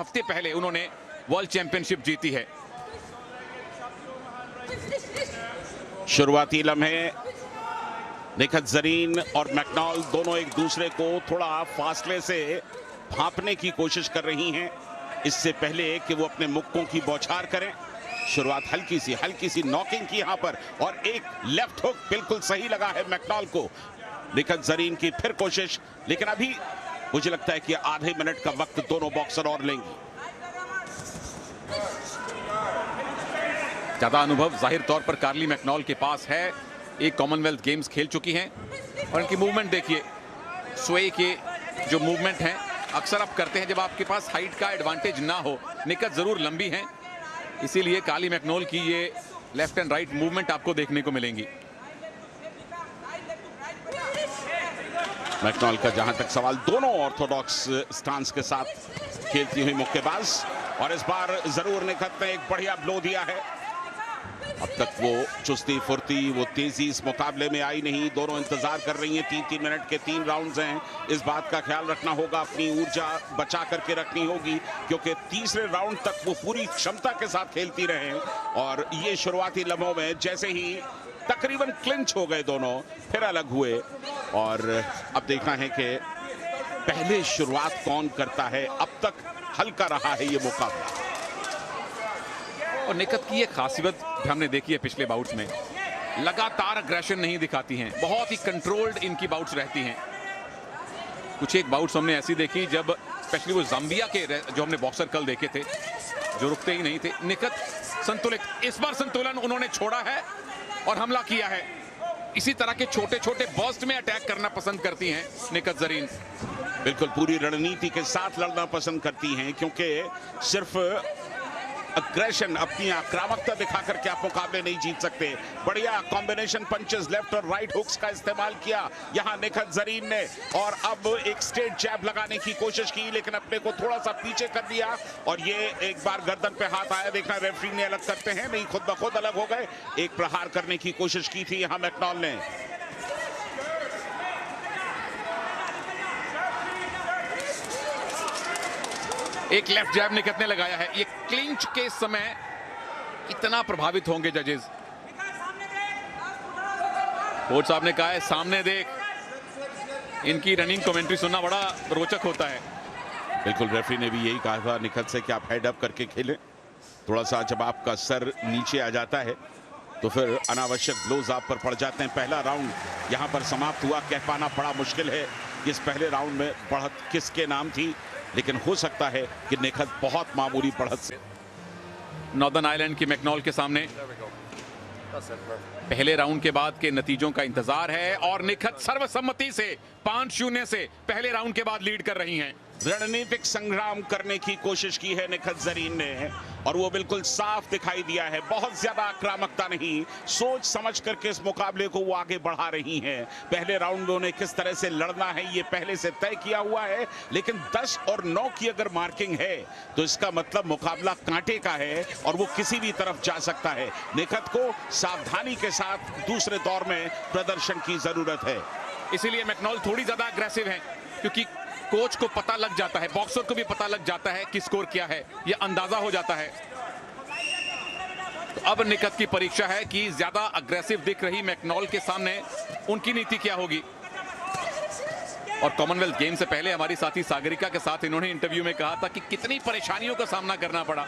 हफ्ते पहले उन्होंने वर्ल्ड चैंपियनशिप जीती है। शुरुआती लम्हे निखत जरीन और मैकडॉनल्ड दोनों एक दूसरे को थोड़ा फासले से भांपने की कोशिश कर रही हैं, इससे पहले कि वो अपने मुक्कों की बौछार करें। शुरुआत हल्की सी नॉकिंग की यहां पर, और एक लेफ्ट हुक बिल्कुल सही लगा है मैकडॉनल्ड को। निखत जरीन की फिर कोशिश, लेकिन अभी मुझे लगता है कि आधे मिनट का वक्त दोनों बॉक्सर और लेंगे। ज्यादा अनुभव जाहिर तौर पर कार्ली मैकडॉनल्ड के पास है, एक कॉमनवेल्थ गेम्स खेल चुकी हैं, और इनकी मूवमेंट देखिए, स्वे के जो मूवमेंट हैं अक्सर आप करते हैं जब आपके पास हाइट का एडवांटेज ना हो। निखत जरूर लंबी हैं, इसीलिए कार्ली मैकडॉनल्ड की ये लेफ्ट एंड राइट मूवमेंट आपको देखने को मिलेंगी। मैकडॉनल्ड का जहां तक सवाल, दोनों ऑर्थोडॉक्स स्टांस के साथ खेलती हुई मुक्केबाज, और इस बार जरूर निखत ने एक बढ़िया ब्लो दिया है। अब तक वो चुस्ती फुर्ती, वो तेजी इस मुकाबले में आई नहीं। दोनों इंतजार कर रही हैं, 3-3 मिनट के 3 राउंड्स हैं। इस बात का ख्याल रखना होगा, अपनी ऊर्जा बचा करके रखनी होगी, क्योंकि तीसरे राउंड तक वो पूरी क्षमता के साथ खेलती रहे। और ये शुरुआती लम्हों में जैसे ही तकरीबन क्लिंच हो गए दोनों, फिर अलग हुए। और अब देखना है कि पहले शुरुआत कौन करता है। अब तक हल्का रहा है ये मुकाबला, और निखत की ये खासियत हमने देखी है पिछले बाउट्स में, लगातार अग्रेशन नहीं दिखाती हैं, बहुत ही कंट्रोल्ड इनकी बाउट्स रहती हैं। कुछ एक बाउट्स हमने ऐसी देखी जब स्पेशली वो जाम्बिया के जो हमने बॉक्सर कल देखे थे, जो रुकते ही नहीं थे। निखत संतुलित, इस बार संतुलन उन्होंने छोड़ा है और हमला किया है। इसी तरह के छोटे छोटे बर्स्ट में अटैक करना पसंद करती हैं निखत जरीन। बिल्कुल पूरी रणनीति के साथ लड़ना पसंद करती हैं, क्योंकि सिर्फ अग्रेशन, अपनी आक्रामकता दिखा करके आप मुकाबले नहीं जीत सकते। बढ़िया कॉम्बिनेशन पंचेस, लेफ्ट और राइट हुक्स का इस्तेमाल किया यहां निखत जरीन ने, और अब एक स्ट्रेट जैब लगाने की कोशिश की, लेकिन अपने को थोड़ा सा पीछे कर दिया, और ये एक बार गर्दन पे हाथ आया। देखना रेफरी ने अलग करते हैं, नहीं खुद ब खुद अलग हो गए। एक प्रहार करने की कोशिश की थी यहां मैकडॉनल्ड ने। एक लेफ्ट जैब निखत ने लगाया है। ये क्लिंच के समय इतना प्रभावित होंगे जजेस। कोच साहब ने कहा है सामने देख। इनकी रनिंग कमेंट्री सुनना बड़ा रोचक होता है। बिल्कुल, रेफरी ने भी यही कहा था निखत से कि आप हेड अप करके खेलें। थोड़ा सा जब आपका सर नीचे आ जाता है तो फिर अनावश्यक ब्लोज आप पर पड़ जाते हैं। पहला राउंड यहां पर समाप्त हुआ। कह पाना बड़ा मुश्किल है कि इस पहले राउंड में बढ़त किसके नाम थी, लेकिन हो सकता है कि निखत बहुत मामूली बढ़त से। नॉर्दर्न आयरलैंड की मैकडॉनल्ड के सामने पहले राउंड के बाद के नतीजों का इंतजार है, और निखत सर्वसम्मति से 5-0 से पहले राउंड के बाद लीड कर रही हैं। रणनीतिक संग्राम करने की कोशिश की है निखत जरीन ने, और वो बिल्कुल साफ दिखाई दिया है। बहुत ज्यादा आक्रामकता नहीं, सोच समझ करके इस मुकाबले को वो आगे बढ़ा रही हैं। पहले राउंड में उन्हें किस तरह से लड़ना है ये पहले से तय किया हुआ है, लेकिन 10 और 9 की अगर मार्किंग है तो इसका मतलब मुकाबला कांटे का है, और वो किसी भी तरफ जा सकता है। निखत को सावधानी के साथ दूसरे दौर में प्रदर्शन की जरूरत है। इसीलिए मैकडॉनल्ड थोड़ी ज्यादा अग्रेसिव है, क्योंकि कोच को पता लग जाता है, बॉक्सर को भी पता लग जाता है कि स्कोर क्या है, यह अंदाजा हो जाता है। तो अब निखत की परीक्षा है कि ज्यादा अग्रेसिव दिख रही मैकडॉनल्ड के सामने उनकी नीति क्या होगी। और कॉमनवेल्थ गेम से पहले हमारी साथी सागरिका के साथ इन्होंने इंटरव्यू में कहा था कि कितनी परेशानियों का सामना करना पड़ा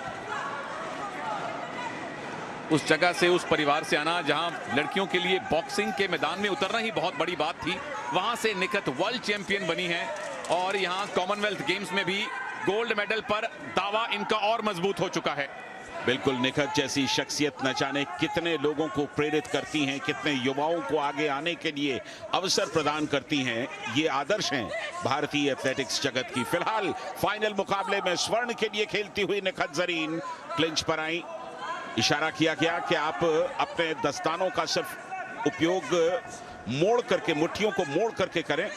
उस जगह से, उस परिवार से आना जहां लड़कियों के लिए बॉक्सिंग के मैदान में उतरना ही बहुत बड़ी बात थी। वहां से निखत वर्ल्ड चैंपियन बनी है, और यहां कॉमनवेल्थ गेम्स में भी गोल्ड मेडल पर दावा इनका और मजबूत हो चुका है। बिल्कुल, निखत जैसी शख्सियत न जाने कितने लोगों को प्रेरित करती हैं, कितने युवाओं को आगे आने के लिए अवसर प्रदान करती हैं। ये आदर्श हैं भारतीय एथलेटिक्स जगत की। फिलहाल फाइनल मुकाबले में स्वर्ण के लिए खेलती हुई निखत जरीन क्लिंच पर आई। इशारा किया गया कि आप अपने दस्तानों का सिर्फ उपयोग मोड़ करके, मुट्ठियों को मोड़ करके करें,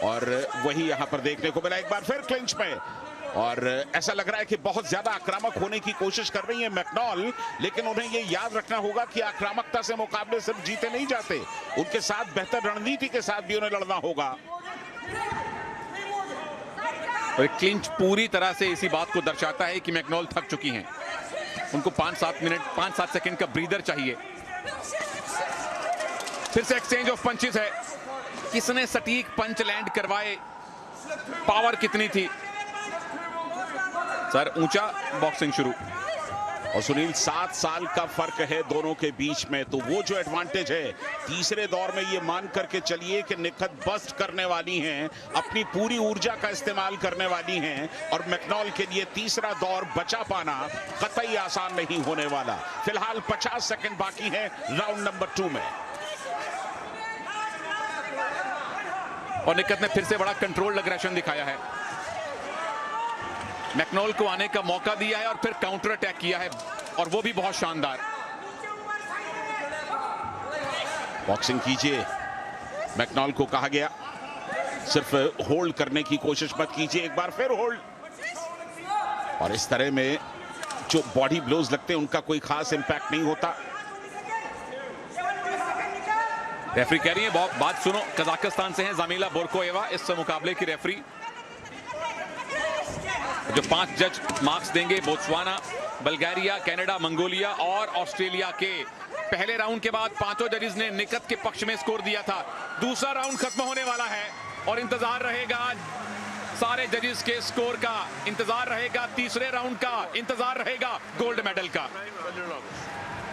और वही यहां पर देखने को मिला। एक बार फिर क्लिंच में, और ऐसा लग रहा है कि बहुत ज्यादा आक्रामक होने की कोशिश कर रही है मैकडॉनल्ड, लेकिन उन्हें ये याद रखना होगा कि आक्रामकता से मुकाबले सिर्फ जीते नहीं जाते, उनके साथ बेहतर रणनीति के साथ भी उन्हें लड़ना होगा। और क्लिंच पूरी तरह से इसी बात को दर्शाता है कि मैकनॉल थक चुकी हैं। उनको 5-7 सेकंड का ब्रीदर चाहिए। फिर से एक्सचेंज ऑफ पंचेस है। किसने सटीक पंच लैंड करवाए, पावर कितनी थी। सर ऊंचा, बॉक्सिंग शुरू। और सुनील 7 साल का फर्क है दोनों के बीच में, तो वो जो एडवांटेज है तीसरे दौर में ये मान करके चलिए कि निखत बस्ट करने वाली हैं, अपनी पूरी ऊर्जा का इस्तेमाल करने वाली हैं और मैकनॉल के लिए तीसरा दौर बचा पाना कतई आसान नहीं होने वाला। फिलहाल 50 सेकंड बाकी है राउंड नंबर 2 में। और निखत ने फिर से बड़ा कंट्रोल्ड अग्रेशन दिखाया है। मैकनॉल को आने का मौका दिया है और फिर काउंटर अटैक किया है, और वो भी बहुत शानदार। बॉक्सिंग कीजिए, मैकनॉल को कहा गया सिर्फ होल्ड करने की कोशिश मत कीजिए, एक बार फिर होल्ड। और इस तरह में जो बॉडी ब्लोज लगते हैं उनका कोई खास इंपैक्ट नहीं होता। रेफरी कह रही है, बात सुनो, कजाकिस्तान से हैं जामिला बोरकोएवा इस मुकाबले की रेफरी। जो 5 जज मार्क्स देंगे बोत्सवाना, बल्गारिया, कनाडा, मंगोलिया और ऑस्ट्रेलिया के। पहले राउंड के बाद 5 जजेस ने निखत के पक्ष में स्कोर दिया था। दूसरा राउंड खत्म होने वाला है और इंतजार रहेगा सारे जजेस के स्कोर का, इंतजार रहेगा तीसरे राउंड का, इंतजार रहेगा गोल्ड मेडल का।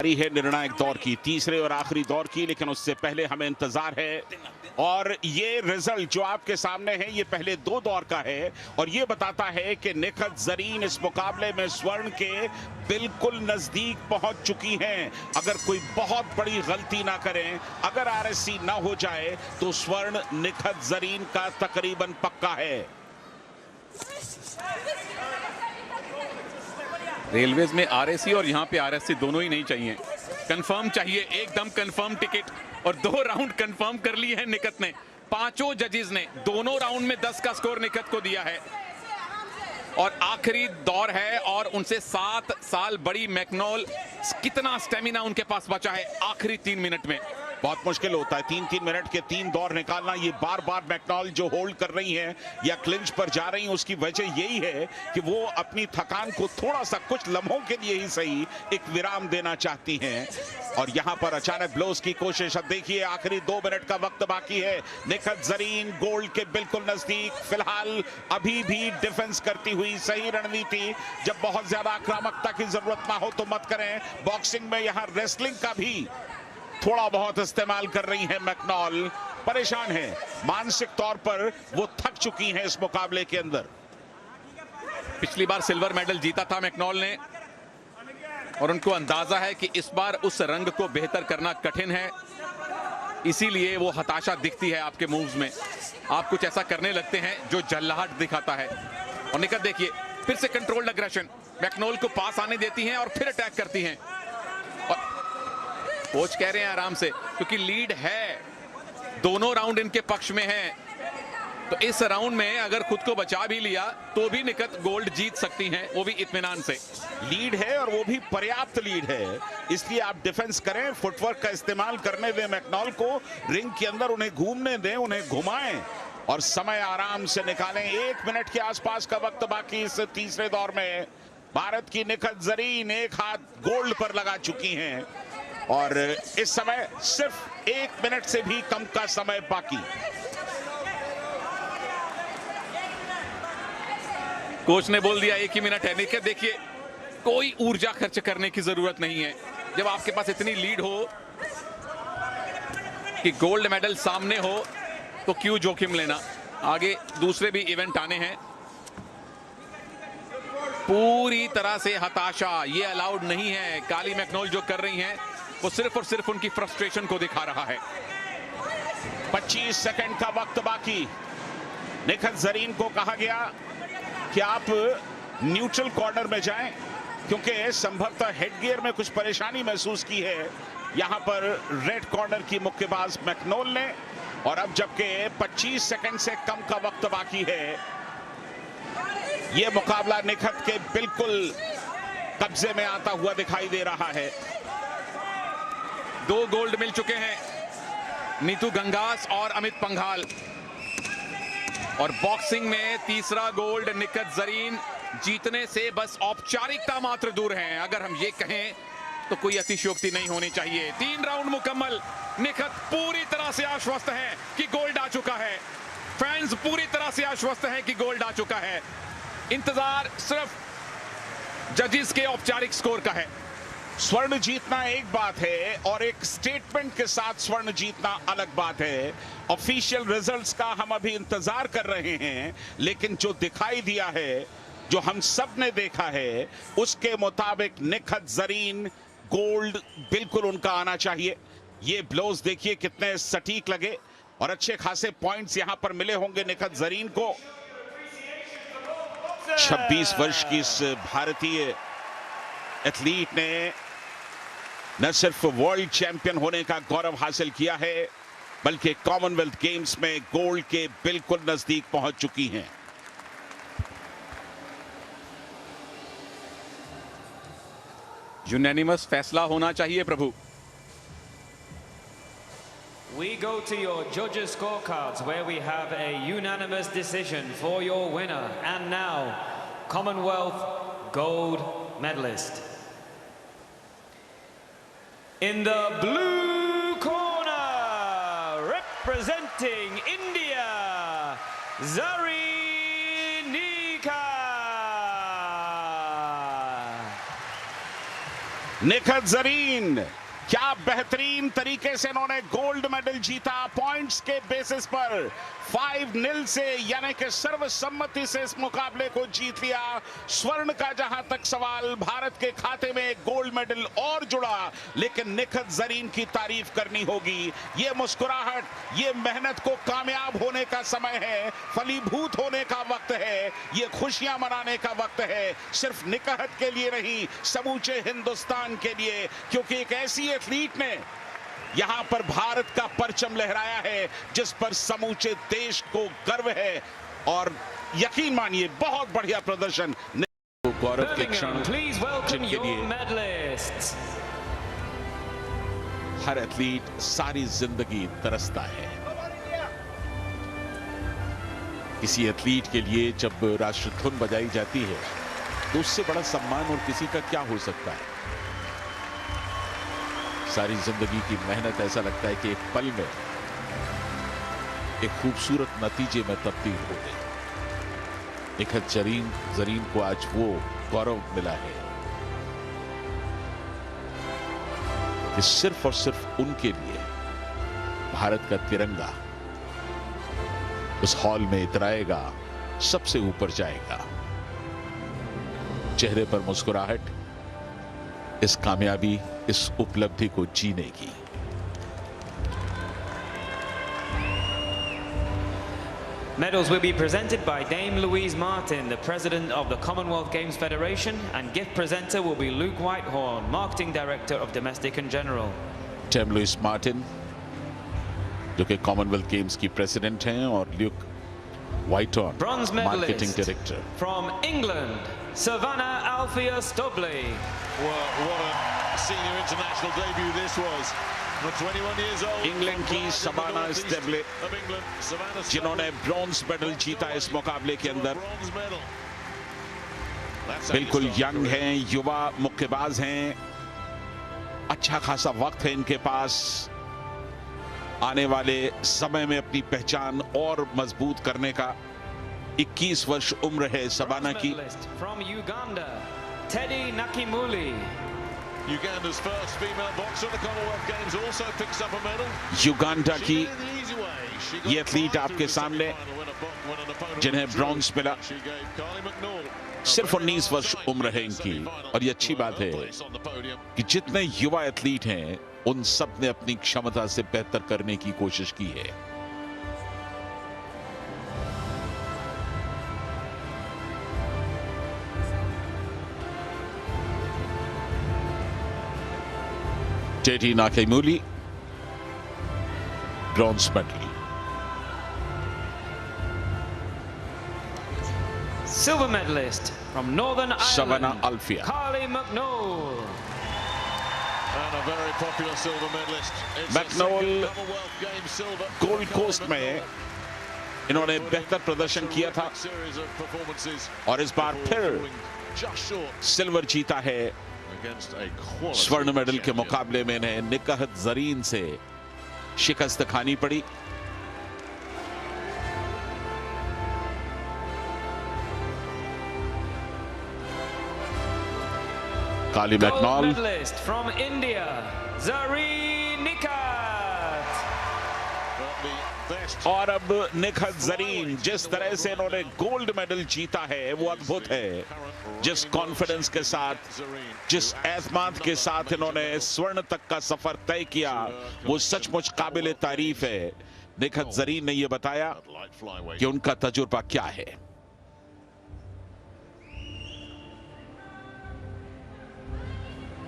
है निर्णायक दौर की, तीसरे और आखिरी दौर की, लेकिन उससे पहले हमें इंतजार है। और ये रिजल्ट जो आपके सामने है ये पहले 2 दौर का है और ये बताता है कि निखत जरीन इस मुकाबले में स्वर्ण के बिल्कुल नजदीक पहुंच चुकी हैं। अगर कोई बहुत बड़ी गलती ना करें, अगर आरएससी ना हो जाए तो स्वर्ण निखत जरीन का तकरीबन पक्का है। रेलवेज में आरएससी और यहाँ पे आरएससी दोनों ही नहीं चाहिए, कंफर्म चाहिए, एकदम कंफर्म टिकट। और 2 राउंड कंफर्म कर ली है निखत ने। 5 जजेस ने दोनों राउंड में 10 का स्कोर निखत को दिया है और आखिरी दौर है और उनसे 7 साल बड़ी मैकनॉल। कितना स्टेमिना उनके पास बचा है आखिरी 3 मिनट में। बहुत मुश्किल होता है 3-3 मिनट के 3 दौर निकालना। ये बार बार मैकनॉल जो होल्ड कर रही हैं या क्लिंच पर जा रही हैं, उसकी वजह यही है कि वो अपनी थकान को थोड़ा सा कुछ लम्हों के लिए ही सही एक विराम देना चाहती हैं। और यहां पर अचानक ब्लोज की कोशिश। अब देखिए आखिरी 2 मिनट का वक्त बाकी है। निखत जरीन गोल्ड के बिल्कुल नजदीक। फिलहाल अभी भी डिफेंस करती हुई सही रणनीति। जब बहुत ज्यादा आक्रामकता की जरूरत ना हो तो मत करें। बॉक्सिंग में यहां रेसलिंग का भी थोड़ा बहुत इस्तेमाल कर रही है मैकनॉल। परेशान है, मानसिक तौर पर वो थक चुकी हैं इस मुकाबले के अंदर। पिछली बार सिल्वर मेडल जीता था मैकनॉल ने और उनको अंदाजा है कि इस बार उस रंग को बेहतर करना कठिन है, इसीलिए वो हताशा दिखती है आपके मूव्स में। आप कुछ ऐसा करने लगते हैं जो जल्लाहट दिखाता है। और निखत देखिए फिर से कंट्रोल्ड अग्रेशन, मैकनॉल को पास आने देती हैं और फिर अटैक करती हैं। और कोच कह रहे हैं आराम से, क्योंकि लीड है, दोनों राउंड इनके पक्ष में है। तो इस राउंड में अगर खुद को बचा भी लिया तो भी निखत गोल्ड जीत सकती हैं, वो भी इत्मीनान से। लीड है और वो भी पर्याप्त लीड है, इसलिए आप डिफेंस करें, फुटवर्क का इस्तेमाल करने दें मैकनॉल को, रिंग के अंदर उन्हें घूमने दें, उन्हें घुमाएं और समय आराम से निकालें। 1 मिनट के आसपास का वक्त बाकी इस तीसरे दौर में। भारत की निखत जरीन एक हाथ गोल्ड पर लगा चुकी हैं और इस समय सिर्फ 1 मिनट से भी कम का समय बाकी। कोच ने बोल दिया 1 ही मिनट है। निखत देखिए कोई ऊर्जा खर्च करने की जरूरत नहीं है। जब आपके पास इतनी लीड हो कि गोल्ड मेडल सामने हो तो क्यों जोखिम लेना। आगे दूसरे भी इवेंट आने हैं। पूरी तरह से हताशा ये अलाउड नहीं है। काली मैकनॉल जो कर रही हैं वो सिर्फ और सिर्फ उनकी फ्रस्ट्रेशन को दिखा रहा है। 25 सेकंड का वक्त बाकी। निखत जरीन को कहा गया कि आप न्यूट्रल कॉर्नर में जाएं, क्योंकि संभवतः हेडगियर में कुछ परेशानी महसूस की है यहां पर रेड कॉर्नर की मुक्केबाज मैकनॉल ने। और अब जबकि 25 सेकंड से कम का वक्त बाकी है, यह मुकाबला निखत के बिल्कुल कब्जे में आता हुआ दिखाई दे रहा है। 2 गोल्ड मिल चुके हैं, नीतू गंगास और अमित पंघाल। और बॉक्सिंग में तीसरा गोल्ड निखत जरीन जीतने से बस औपचारिकता मात्र दूर हैं। अगर हम ये कहें तो कोई अतिशयोक्ति नहीं होनी चाहिए। 3 राउंड मुकम्मल, निखत पूरी तरह से आश्वस्त है कि गोल्ड आ चुका है। फैंस पूरी तरह से आश्वस्त हैं कि गोल्ड आ चुका है। इंतजार सिर्फ जजेस के औपचारिक स्कोर का है। स्वर्ण जीतना एक बात है और एक स्टेटमेंट के साथ स्वर्ण जीतना अलग बात है। ऑफिशियल रिजल्ट्स का हम अभी इंतजार कर रहे हैं, लेकिन जो दिखाई दिया है, जो हम सब ने देखा है, उसके मुताबिक निखत जरीन गोल्ड बिल्कुल उनका आना चाहिए। ये ब्लोज देखिए कितने सटीक लगे और अच्छे खासे पॉइंट्स यहां पर मिले होंगे निखत जरीन को। 26 वर्ष की इस भारतीय एथलीट ने न सिर्फ वर्ल्ड चैंपियन होने का गौरव हासिल किया है, बल्कि कॉमनवेल्थ गेम्स में गोल्ड के बिल्कुल नजदीक पहुंच चुकी हैं। यूनानिमस फैसला होना चाहिए प्रभु। We go to your judges' scorecards where we have a unanimous decision for your winner. And now, Commonwealth gold medalist. In the blue corner, representing India, Zareen Nikar. Nikhat Zareen क्या बेहतरीन तरीके से इन्होंने गोल्ड मेडल जीता। Points के basis पर 5-0 से, यानी कि सर्वसम्मति से इस मुकाबले को जीत लिया। स्वर्ण का जहां तक सवाल, भारत के खाते में एक गोल्ड मेडल और जुड़ा, लेकिन निखत जरीन की तारीफ करनी होगी। ये मुस्कुराहट, ये मेहनत को कामयाब होने का समय है, फलीभूत होने का वक्त है, ये खुशियां मनाने का वक्त है। सिर्फ निखत के लिए नहीं, समूचे हिंदुस्तान के लिए, क्योंकि एक ऐसी एथलीट ने यहां पर भारत का परचम लहराया है जिस पर समूचे देश को गर्व है। और यकीन मानिए बहुत बढ़िया प्रदर्शन। गौरव के क्षण जिनके लिए हर एथलीट सारी जिंदगी तरसता है। किसी एथलीट के लिए जब राष्ट्र धुन बजाई जाती है तो उससे बड़ा सम्मान और किसी का क्या हो सकता है। सारी जिंदगी की मेहनत, ऐसा लगता है कि एक पल में एक खूबसूरत नतीजे में तब्दील हो गई। निखत जरीन को आज वो गौरव मिला है कि सिर्फ और सिर्फ उनके लिए भारत का तिरंगा उस हॉल में इतराएगा, सबसे ऊपर जाएगा। चेहरे पर मुस्कुराहट इस कामयाबी, इस उपलब्धि को जीने की। Medals will be presented by Dame Louise Martin, the president of the Commonwealth Games Federation, and gift presenter will be Luke Whitehorn, marketing director of Domestic and General. Dame Louise Martin, जो कि Commonwealth games की president हैं, और Luke Whitehorn, bronze marketing medalist director. from England, Savannah Althea Stobley. Well, what a senior international debut this was. For 21 years old, England की savanna स्टेबले, जिन्होंने bronze medal जीता इस मुकाबले के अंदर, बिल्कुल यंग हैं, युवा मुक्केबाज हैं, अच्छा खासा वक्त है इनके पास। आने वाले समय में अपनी पहचान और मजबूत करने का 21 वर्ष उम्र है सबाना की। From Uganda, Teddy Nakimuli. Uganda's first female boxer at the Commonwealth Games also picks up a medal. Uganda की ये एथलीट आपके सामने, जिन्हें ब्रॉन्ज मिला। सिर्फ 19 वर्ष उम्र है इनकी, और ये अच्छी बात है कि जितने युवा एथलीट हैं उन सब ने अपनी क्षमता से बेहतर करने की कोशिश की है। Teddy Nakimuli, bronze medal. Silver medalist from Northern Ireland, Savannah Althea. Carly McNoll. And a very popular silver medalist. It's McNoll a second Commonwealth Games silver. Gold Coast में इन्होंने बेहतर प्रदर्शन किया था और इस बार फिर सिल्वर जीता है। स्वर्ण मेडल के मुकाबले में इन्हें निकहत जरीन से शिकस्त खानी पड़ी। काली मैकनॉल medalist from India, Zareen Nikat. और अब निखत जरीन, जिस तरह से इन्होंने गोल्ड मेडल जीता है वो अद्भुत है। जिस कॉन्फिडेंस के साथ, जिस एतमाद के साथ इन्होंने स्वर्ण तक का सफर तय किया, वो सचमुच काबिल तारीफ है। निखत जरीन ने यह बताया कि उनका तजुर्बा क्या है।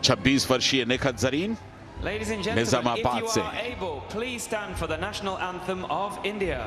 26 वर्षीय Nikhat Zareen Ladies and gentlemen, if Nizamabad you से। are able, please stand for the national anthem of India.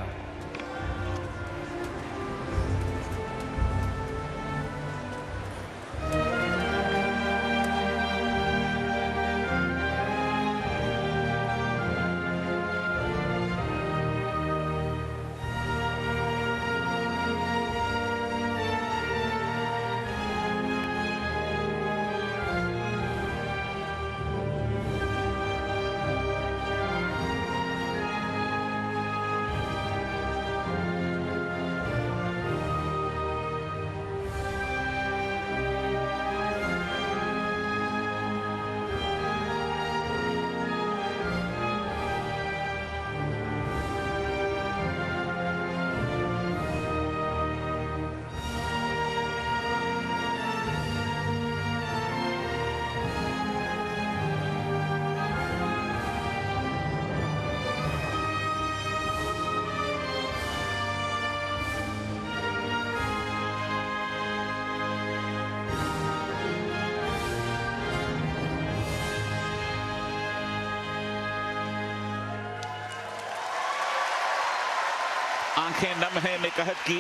आंखें नम है निकहत की।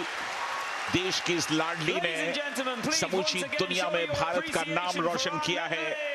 देश की इस लाडली ने Ladies and gentlemen, please समूची once again दुनिया show में your भारत का नाम appreciation रोशन for किया our है।